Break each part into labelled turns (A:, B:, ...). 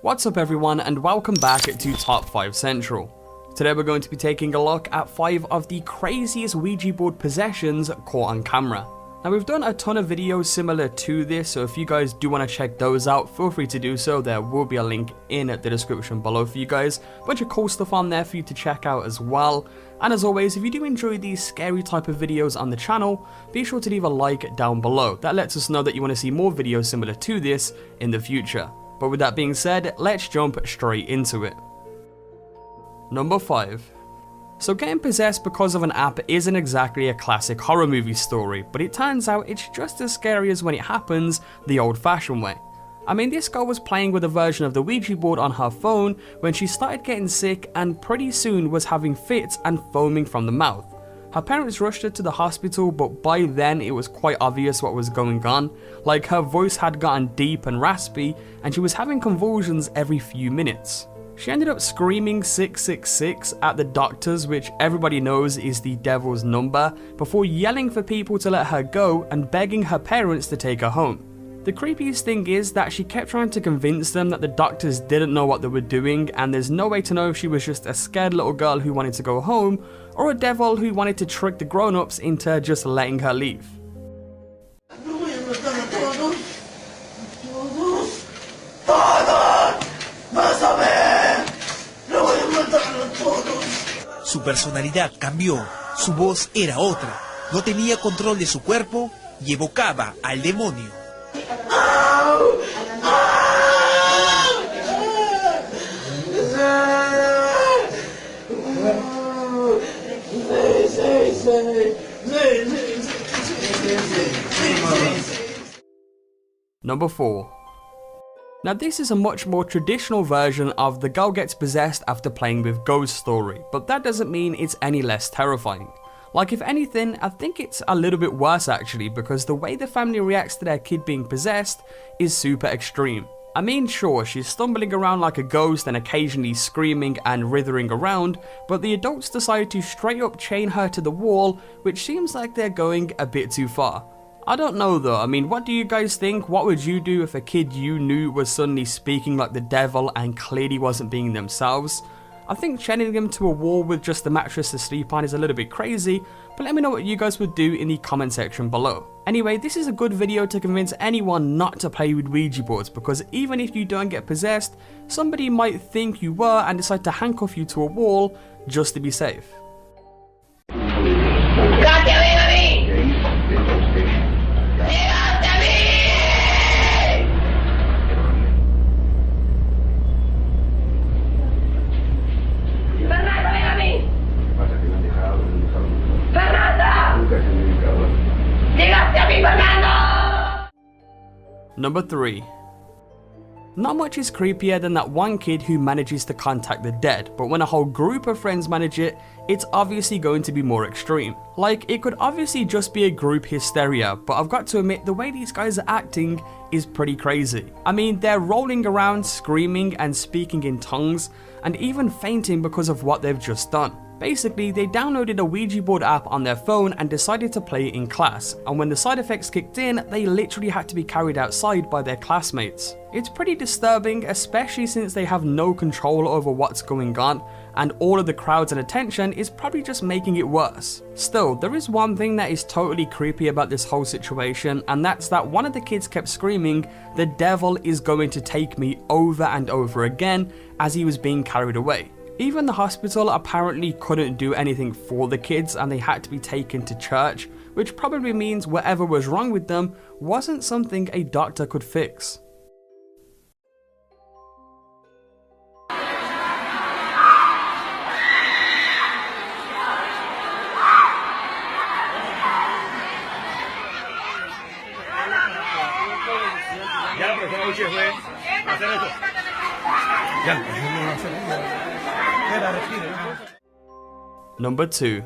A: What's up everyone, and welcome back to Top5Central. Today we're going to be taking a look at 5 of the craziest Ouija board possessions caught on camera. Now we've done a ton of videos similar to this, so if you guys do want to check those out, feel free to do so. There will be a link in the description below for you guys. Bunch of cool stuff on there for you to check out as well. And as always, if you do enjoy these scary type of videos on the channel, be sure to leave a like down below. That lets us know that you want to see more videos similar to this in the future. But with that being said, let's jump straight into it. Number 5. So getting possessed because of an app isn't exactly a classic horror movie story, but it turns out it's just as scary as when it happens the old-fashioned way. I mean, this girl was playing with a version of the Ouija board on her phone when she started getting sick and pretty soon was having fits and foaming from the mouth. Her parents rushed her to the hospital, but by then it was quite obvious what was going on. Like, her voice had gotten deep and raspy and she was having convulsions every few minutes. She ended up screaming 666 at the doctors, which everybody knows is the devil's number, before yelling for people to let her go and begging her parents to take her home. The creepiest thing is that she kept trying to convince them that the doctors didn't know what they were doing, and there's no way to know if she was just a scared little girl who wanted to go home, or a devil who wanted to trick the grown-ups into just letting her leave.
B: Su personalidad cambió, su voz era otra, no tenía control de su cuerpo y evocaba al demonio.
A: Number 4. Now this is a much more traditional version of the girl gets possessed after playing with ghosts story, but that doesn't mean it's any less terrifying. Like, if anything, I think it's a little bit worse actually, because the way the family reacts to their kid being possessed is super extreme. I mean, sure, she's stumbling around like a ghost and occasionally screaming and writhing around, but the adults decide to straight up chain her to the wall, which seems like they're going a bit too far. I don't know though, I mean, what do you guys think? What would you do if a kid you knew was suddenly speaking like the devil and clearly wasn't being themselves? I think chaining them to a wall with just the mattress to sleep on is a little bit crazy, but let me know what you guys would do in the comment section below. Anyway, this is a good video to convince anyone not to play with Ouija boards, because even if you don't get possessed, somebody might think you were and decide to handcuff you to a wall just to be safe. Number 3. Not much is creepier than that one kid who manages to contact the dead, but when a whole group of friends manage it, it's obviously going to be more extreme. Like, it could obviously just be a group hysteria, but I've got to admit the way these guys are acting is pretty crazy. I mean, they're rolling around, screaming and speaking in tongues, and even fainting because of what they've just done. Basically, they downloaded a Ouija board app on their phone and decided to play it in class, and when the side effects kicked in, they literally had to be carried outside by their classmates. It's pretty disturbing, especially since they have no control over what's going on, and all of the crowds and attention is probably just making it worse. Still, there is one thing that is totally creepy about this whole situation, and that's that one of the kids kept screaming, "The devil is going to take me," over and over again as he was being carried away. Even the hospital apparently couldn't do anything for the kids and they had to be taken to church, which probably means whatever was wrong with them wasn't something a doctor could fix. Number 2.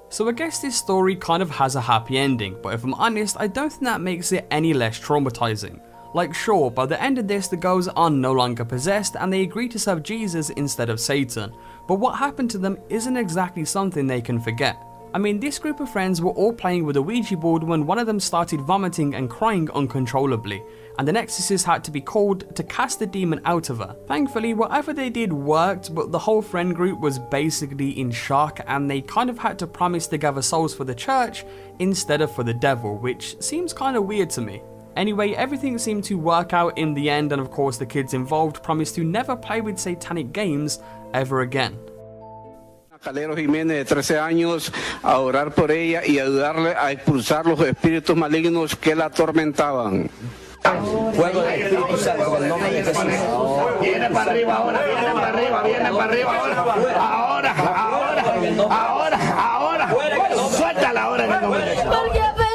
A: So I guess this story kind of has a happy ending, but if I'm honest, I don't think that makes it any less traumatizing. Like, sure, by the end of this the girls are no longer possessed and they agree to serve Jesus instead of Satan, but what happened to them isn't exactly something they can forget. I mean, this group of friends were all playing with a Ouija board when one of them started vomiting and crying uncontrollably, and an exorcist had to be called to cast the demon out of her. Thankfully, whatever they did worked, but the whole friend group was basically in shock, and they kind of had to promise to gather souls for the church instead of for the devil, which seems kind of weird to me. Anyway, everything seemed to work out in the end, and of course the kids involved promised to never play with satanic games ever again.
C: Calero Jiménez de 13 años a orar por ella y ayudarle a expulsar los espíritus malignos que la atormentaban.
D: Fuego del Espíritu Santo, en el nombre de Jesús. Viene para arriba ahora, viene para arriba, viene para arriba ahora. Suéltala ahora en el nombre de Jesús.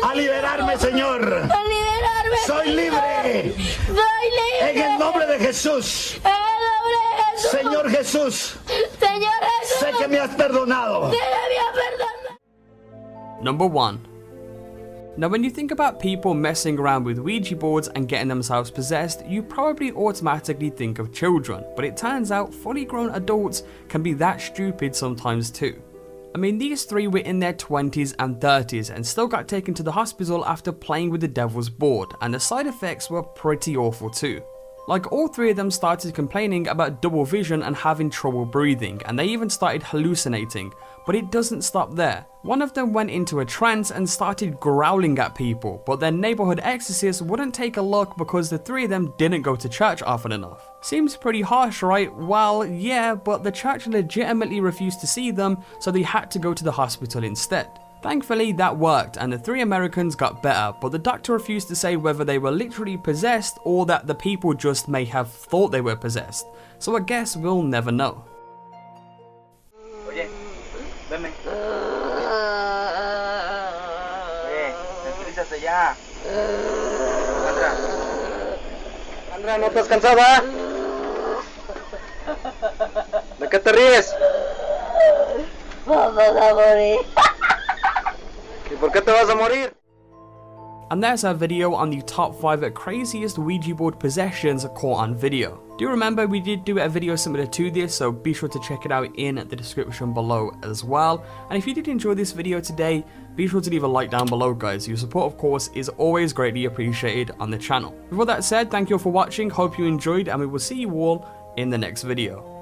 D: A liberarme, Señor.
E: A liberarme.
D: Soy libre.
E: Soy libre.
D: En el nombre de Jesús.
E: En el nombre de Jesús.
D: Señor Jesús.
E: Señor Jesús.
D: Sé que me has perdonado.
E: Sé que me has perdonado.
A: Number 1. Now, when you think about people messing around with Ouija boards and getting themselves possessed, you probably automatically think of children, but it turns out fully grown adults can be that stupid sometimes too. I mean, these three were in their 20s and 30s and still got taken to the hospital after playing with the devil's board, and the side effects were pretty awful too. Like, all three of them started complaining about double vision and having trouble breathing, and they even started hallucinating, but it doesn't stop there. One of them went into a trance and started growling at people, but their neighborhood exorcist wouldn't take a look because the three of them didn't go to church often enough. Seems pretty harsh, right? Well, yeah, but the church legitimately refused to see them, so they had to go to the hospital instead. Thankfully, that worked and the three Americans got better, but the doctor refused to say whether they were literally possessed or that the people just may have thought they were possessed, so I guess we'll never know.
F: Oye, venme. Oye, tranquilízate ya. Sandra, ¿no estás cansada? ¿De qué te ríes?
E: Vamos a morir.
F: ¿Y por qué te vas a morir?
A: And there's our video on the top 5 craziest Ouija board possessions caught on video. Do remember we did do a video similar to this, so be sure to check it out in the description below as well. And if you did enjoy this video today, be sure to leave a like down below, guys. Your support, of course, is always greatly appreciated on the channel. With all that said, thank you all for watching, hope you enjoyed, and we will see you all in the next video.